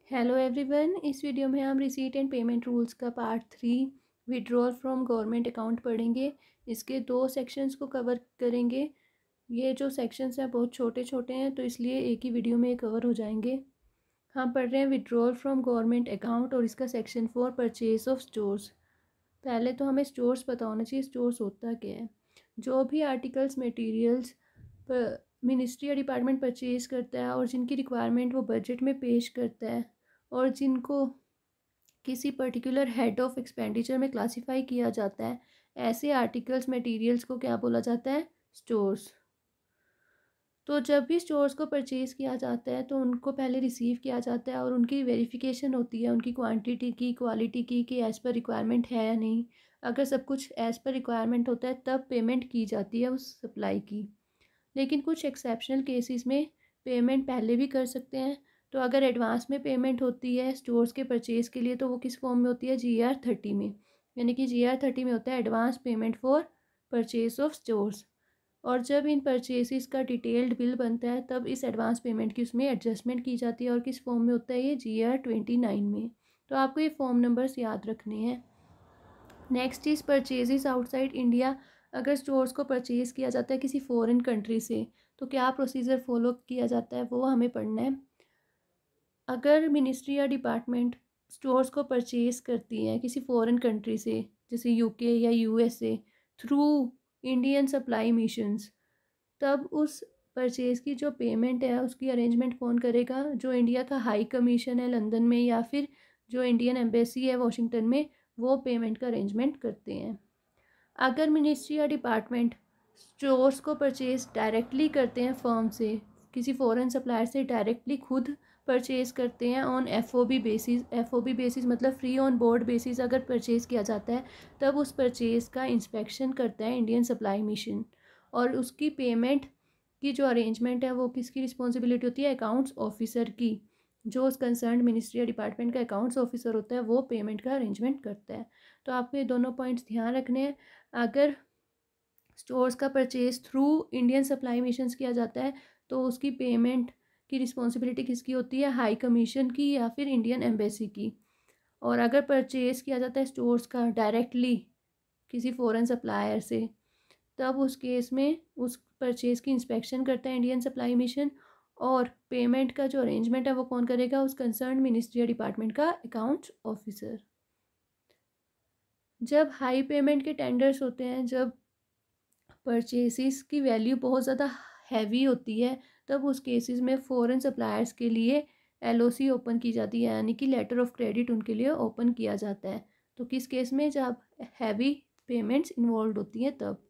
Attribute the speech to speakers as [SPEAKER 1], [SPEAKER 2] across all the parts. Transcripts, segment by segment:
[SPEAKER 1] Hello everyone, इस video में हम रिसीट एंड पेमेंट रूल्स का part 3 withdrawal from government account पढ़ेंगे। इसके 2 सेक्शंस को कवर करेंगे। ये जो सेक्शंस हैं बहुत छोटे छोटे हैं, तो इसलिए एक ही वीडियो में कवर हो जाएंगे। हम पढ़ रहे हैं विड्रॉल फ्रॉम गवर्नमेंट अकाउंट और इसका सेक्शन 4 परचेज ऑफ स्टोर्स। पहले तो हमें स्टोर्स पता होना चाहिए स्टोर्स होता क्या है। जो भी आर्टिकल्स मटेरियल्स मिनिस्ट्री या डिपार्टमेंट परचेज़ करता है और जिनकी रिक्वायरमेंट वो बजट में पेश करता है और जिनको किसी पर्टिकुलर हेड ऑफ एक्सपेंडिचर में क्लासिफाई किया जाता है, ऐसे आर्टिकल्स मटेरियल्स को क्या बोला जाता है? स्टोर्स। तो जब भी स्टोर्स को परचेज़ किया जाता है तो उनको पहले रिसीव किया जाता है और उनकी वेरिफिकेशन होती है उनकी क्वांटिटी की, क्वालिटी की, कि एज़ पर रिक्वायरमेंट है या नहीं। अगर सब कुछ एज़ पर रिक्वायरमेंट होता है तब पेमेंट की जाती है उस सप्लाई की। लेकिन कुछ एक्सेप्शनल केसेस में पेमेंट पहले भी कर सकते हैं। तो अगर एडवांस में पेमेंट होती है स्टोर्स के परचेज़ के लिए तो वो किस फॉर्म में होती है? GR 30 में। यानी कि GR 30 में होता है advance payment for purchase of stores. और जब इन परचेसेस का डिटेल्ड बिल बनता है तब इस एडवांस पेमेंट की उसमें एडजस्टमेंट की जाती है। और किस फॉर्म में होता है ये? GR 29 में। तो आपको ये फॉर्म नंबर्स याद रखने हैं। Next is purchases outside India. अगर स्टोर्स को परचेज़ किया जाता है किसी फॉरेन कंट्री से तो क्या प्रोसीजर फॉलो किया जाता है वो हमें पढ़ना है। अगर मिनिस्ट्री या डिपार्टमेंट स्टोर्स को परचेज़ करती है किसी फॉरेन कंट्री से, जैसे UK या USA, through Indian supply missions, तब उस परचेज़ की जो पेमेंट है उसकी अरेंजमेंट कौन करेगा? जो इंडिया का हाई कमीशन है लंदन में या फिर जो इंडियन एम्बेसी है वॉशिंगटन में, वो पेमेंट का अरेंजमेंट करते हैं। अगर मिनिस्ट्री या डिपार्टमेंट स्टोर्स को परचेज़ डायरेक्टली करते हैं फर्म से, किसी फॉरेन सप्लायर से डायरेक्टली खुद परचेज़ करते हैं on FOB basis. FOB basis मतलब फ्री ऑन बोर्ड बेसिस अगर परचेज़ किया जाता है तब उस परचेज़ का इंस्पेक्शन करता है इंडियन सप्लाई मिशन। और उसकी पेमेंट की जो अरेंजमेंट है वो किसकी रिस्पॉन्सिबिलिटी होती है? अकाउंट्स ऑफिसर की। जो उस कंसर्न मिनिस्ट्री या डिपार्टमेंट का अकाउंट्स ऑफिसर होता है वो पेमेंट का अरेंजमेंट करता है। तो आपको ये दोनों पॉइंट्स ध्यान रखने हैं। अगर स्टोर्स का purchase through Indian supply missions किया जाता है तो उसकी पेमेंट की रिस्पॉन्सिबिलिटी किसकी होती है? हाई कमीशन की या फिर इंडियन एम्बेसी की। और अगर परचेज़ किया जाता है स्टोर्स का डायरेक्टली किसी फॉरेन सप्लायर से, तब उस केस में उस परचेज़ की इंस्पेक्शन करता है इंडियन सप्लाई मिशन। और पेमेंट का जो अरेंजमेंट है वो कौन करेगा? उस कंसर्न मिनिस्ट्री या डिपार्टमेंट का अकाउंट्स ऑफिसर। जब हाई पेमेंट के टेंडर्स होते हैं, जब परचेसिस की वैल्यू बहुत ज़्यादा हैवी होती है, तब उस केसेस में फॉरेन सप्लायर्स के लिए LOC ओपन की जाती है, यानी कि लेटर ऑफ क्रेडिट उनके लिए ओपन किया जाता है। तो किस केस में? जब हैवी पेमेंट्स इन्वॉल्व होती हैं तब।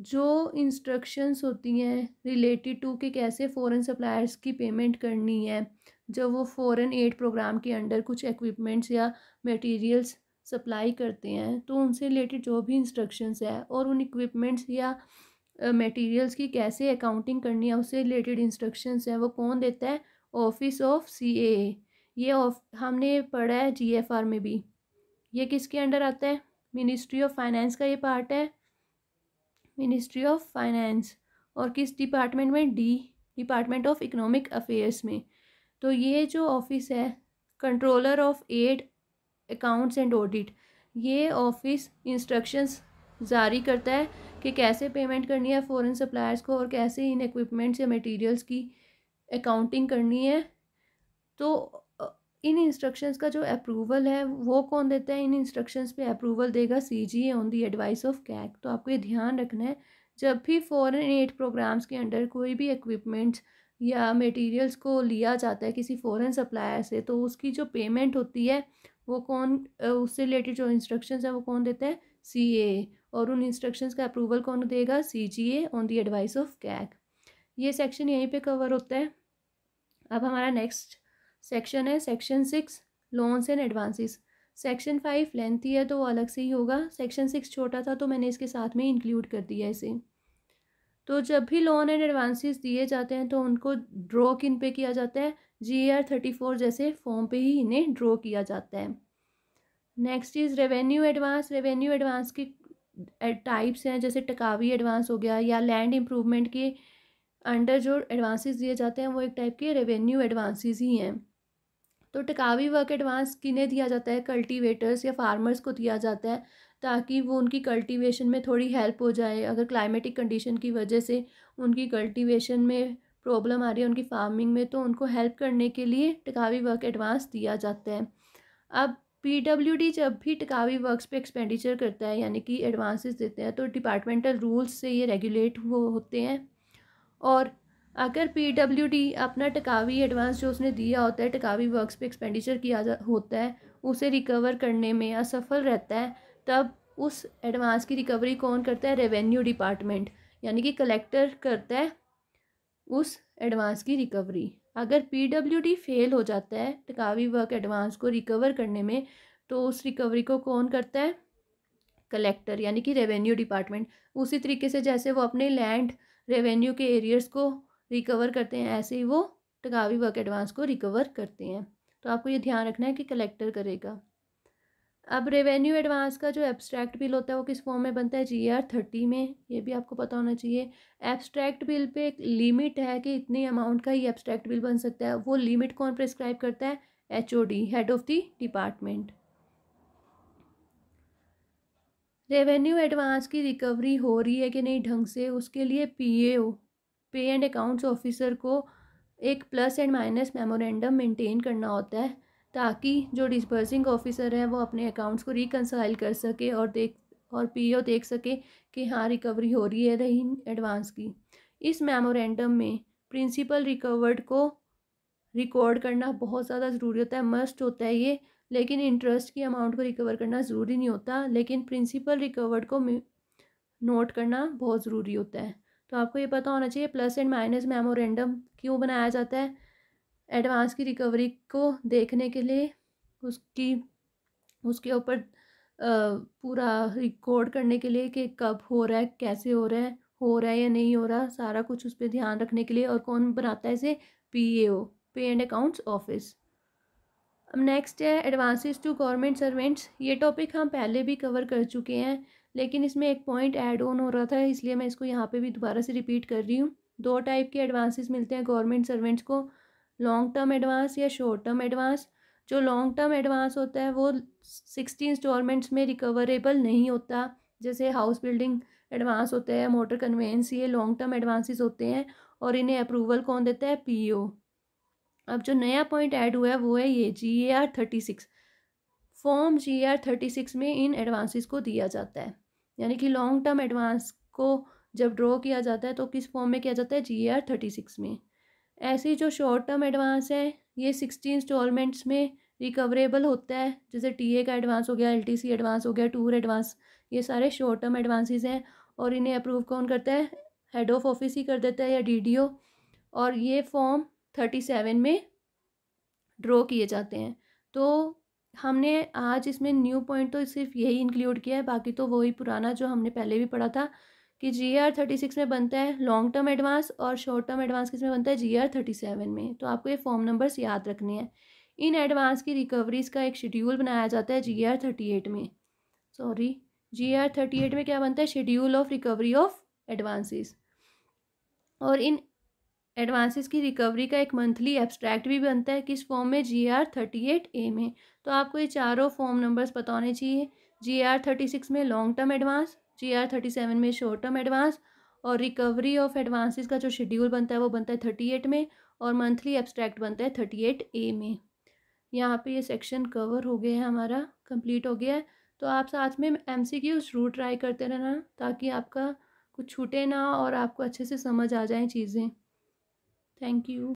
[SPEAKER 1] जो इंस्ट्रक्शंस होती हैं रिलेटेड टू कि कैसे फ़ॉरेन सप्लायर्स की पेमेंट करनी है, जब वो फ़ॉरेन एड प्रोग्राम के अंडर कुछ इक्विपमेंट्स या मटेरियल्स सप्लाई करते हैं, तो उनसे रिलेटेड जो भी इंस्ट्रक्शंस है और उन इक्विपमेंट्स या मटेरियल्स की कैसे अकाउंटिंग करनी है उससे रिलेटेड इंस्ट्रक्शंस हैं, वो कौन देता है? Office of CAA। ये हमने पढ़ा है GFR में भी। ये किसके अंडर आता है? मिनिस्ट्री ऑफ फाइनेंस का ये पार्ट है, मिनिस्ट्री ऑफ फाइनेंस। और किस डिपार्टमेंट में? डिपार्टमेंट ऑफ इकोनॉमिक अफेयर्स में। तो ये जो ऑफिस है controller of aid accounts and audit, ये ऑफिस इंस्ट्रक्शंस जारी करता है कि कैसे पेमेंट करनी है फॉरेन सप्लायर्स को और कैसे इन इक्विपमेंट्स या मटेरियल्स की अकाउंटिंग करनी है। तो इन इंस्ट्रक्शंस का जो अप्रूवल है वो कौन देता है? इन इंस्ट्रक्शंस पे अप्रूवल देगा CGA on the advice of CAG। तो आपको ये ध्यान रखना है, जब भी फॉरेन एड प्रोग्राम्स के अंडर कोई भी इक्विपमेंट्स या मटेरियल्स को लिया जाता है किसी फॉरेन सप्लायर से, तो उसकी जो पेमेंट होती है वो कौन उससे रिलेटेड जो इंस्ट्रक्शंस है वो कौन देता है? CAA। और उन इंस्ट्रक्शंस का अप्रूवल कौन देगा? CGA on the advice of CAG। ये सेक्शन यहीं पे कवर होता है। अब हमारा नेक्स्ट सेक्शन है section 6, loans and advances. Section 5 lengthy है तो वो अलग से ही होगा। सेक्शन 6 छोटा था तो मैंने इसके साथ में इंक्लूड कर दिया इसे। तो जब भी लोन एंड एडवांसेस दिए जाते हैं तो उनको ड्रॉ किन पे किया जाता है? GR 34 जैसे फॉर्म पे ही इन्हें ड्रॉ किया जाता है। Next is revenue advance. Revenue advance के टाइप्स हैं, जैसे टकावी एडवांस हो गया या लैंड इम्प्रूवमेंट के अंडर जो एडवांसेस दिए जाते हैं वो एक टाइप के रेवेन्यू एडवांसेस ही हैं। तो टिकावी वर्क एडवांस किन्हें दिया जाता है? कल्टीवेटर्स या फार्मर्स को दिया जाता है, ताकि वो उनकी कल्टीवेशन में थोड़ी हेल्प हो जाए। अगर क्लाइमेटिक कंडीशन की वजह से उनकी कल्टीवेशन में प्रॉब्लम आ रही है उनकी फार्मिंग में, तो उनको हेल्प करने के लिए टिकावी वर्क एडवांस दिया जाता है। अब पीडब्ल्यूडी जब भी टिकावी वर्क्स पे एक्सपेंडिचर करता है यानी कि एडवांसेस देते हैं, तो डिपार्टमेंटल रूल्स से ये रेगुलेट वो होते हैं। और अगर पीडब्ल्यूडी अपना टिकावी एडवांस जो उसने दिया होता है, टिकावी वर्क्स पे एक्सपेंडिचर होता है, उसे रिकवर करने में असफल रहता है, तब उस एडवांस की रिकवरी कौन करता है? रेवेन्यू डिपार्टमेंट, यानी कि कलेक्टर करता है उस एडवांस की रिकवरी। अगर पीडब्ल्यूडी फेल हो जाता है टिकावी वर्क एडवांस को रिकवर करने में, तो उस रिकवरी को कौन करता है? कलेक्टर, यानी कि रेवेन्यू डिपार्टमेंट। उसी तरीके से जैसे वो अपने लैंड रेवेन्यू के एरियर्स को रिकवर करते हैं, ऐसे ही वो टिकावी वर्क एडवांस को रिकवर करते हैं। तो आपको ये ध्यान रखना है कि कलेक्टर करेगा। अब रेवेन्यू एडवांस का जो एब्स्ट्रैक्ट बिल होता है वो किस फॉर्म में बनता है? GR30 में। ये भी आपको पता होना चाहिए। एब्स्ट्रैक्ट बिल पे एक लिमिट है कि इतनी अमाउंट का ही एब्स्ट्रैक्ट बिल बन सकता है। वो लिमिट कौन प्रिस्क्राइब करता है? HOD, head of the department. Revenue advance की रिकवरी हो रही है कि नहीं ढंग से, उसके लिए PAO, पे एंड अकाउंट्स ऑफिसर को एक plus and minus memorandum maintain करना होता है, ताकि जो डिस्बर्सिंग ऑफिसर है वो अपने अकाउंट्स को रिकंसाइल कर सके और PAO देख सके कि हाँ रिकवरी हो रही है रही एडवांस की। इस मेमोरेंडम में प्रिंसिपल रिकवर्ड को रिकॉर्ड करना बहुत ज़्यादा ज़रूरी होता है, मस्ट होता है ये। लेकिन इंटरेस्ट की अमाउंट को रिकवर करना ज़रूरी नहीं होता, लेकिन प्रिंसिपल रिकवर्ड को नोट करना बहुत ज़रूरी होता है। तो आपको ये पता होना चाहिए प्लस एंड माइनस मेमोरेंडम क्यों बनाया जाता है? एडवांस की रिकवरी को देखने के लिए, उसके ऊपर पूरा रिकॉर्ड करने के लिए कि कब हो रहा है, कैसे हो रहा है या नहीं हो रहा, सारा कुछ उस पर ध्यान रखने के लिए। और कौन बनाता है इसे? PAO, पे एंड अकाउंट्स ऑफिस। अब नेक्स्ट है एडवांसेस टू गवर्नमेंट सर्वेंट्स। ये टॉपिक हम पहले भी कवर कर चुके हैं, लेकिन इसमें एक पॉइंट ऐड ऑन हो रहा था, इसलिए मैं इसको यहाँ पे भी दोबारा से रिपीट कर रही हूँ। दो टाइप के एडवांसेस मिलते हैं गवर्नमेंट सर्वेंट्स को, लॉन्ग टर्म एडवांस या शॉर्ट टर्म एडवांस। जो लॉन्ग टर्म एडवांस होता है वो 60 इंस्टॉलमेंट्स में रिकवरेबल नहीं होता, जैसे हाउस बिल्डिंग एडवांस होता है, मोटर कन्वेंस, ये लॉन्ग टर्म एडवांसेस होते हैं और इन्हें अप्रूवल कौन देता है? PO। अब जो नया पॉइंट ऐड हुआ है वो है ये GAR36। फॉर्म GAR36 में इन एडवांसेस को दिया जाता है, यानी कि लॉन्ग टर्म एडवांस को जब ड्रॉ किया जाता है तो किस फॉर्म में किया जाता है? GAR36 में। ऐसे ही जो शॉर्ट टर्म एडवांस है ये 60 इंस्टॉलमेंट्स में रिकवरेबल होता है, जैसे TA का एडवांस हो गया, LTC एडवांस हो गया, टूर एडवांस, ये सारे शॉर्ट टर्म एडवांसेस हैं। और इन्हें अप्रूव कौन करता है? हेड ऑफ ऑफिस ही कर देता है या DDO। और ये फॉर्म 37 में ड्रॉ किए जाते हैं। तो हमने आज इसमें न्यू पॉइंट तो सिर्फ यही इंक्लूड किया है, बाकी तो वही पुराना जो हमने पहले भी पढ़ा था कि GAR36 में बनता है लॉन्ग टर्म एडवांस और शॉर्ट टर्म एडवांस किस में बनता है? GAR37 में। तो आपको ये फॉर्म नंबर्स याद रखने हैं। इन एडवांस की रिकवरीज का एक शेड्यूल बनाया जाता है GAR38 में। GAR38 में क्या बनता है? Schedule of recovery of advances. और इन एडवांसेस की रिकवरी का एक मंथली एब्स्ट्रैक्ट भी बनता है, किस फॉर्म में? GAR38A में। तो आपको ये चारों फॉर्म नंबर्स पता होने चाहिए। GAR36 में लॉन्ग टर्म एडवांस, GAR37 में शॉर्ट टर्म एडवांस, और रिकवरी ऑफ एडवांसेस का जो शेड्यूल बनता है वो बनता है 38 में, और मंथली एब्स्ट्रैक्ट बनता है 38A में। यहाँ पे ये सेक्शन कवर हो गया है, हमारा कंप्लीट हो गया है। तो आप साथ में MCQ जरूर ट्राई करते रहना, ताकि आपका कुछ छूटे ना और आपको अच्छे से समझ आ जाए चीज़ें। Thank you.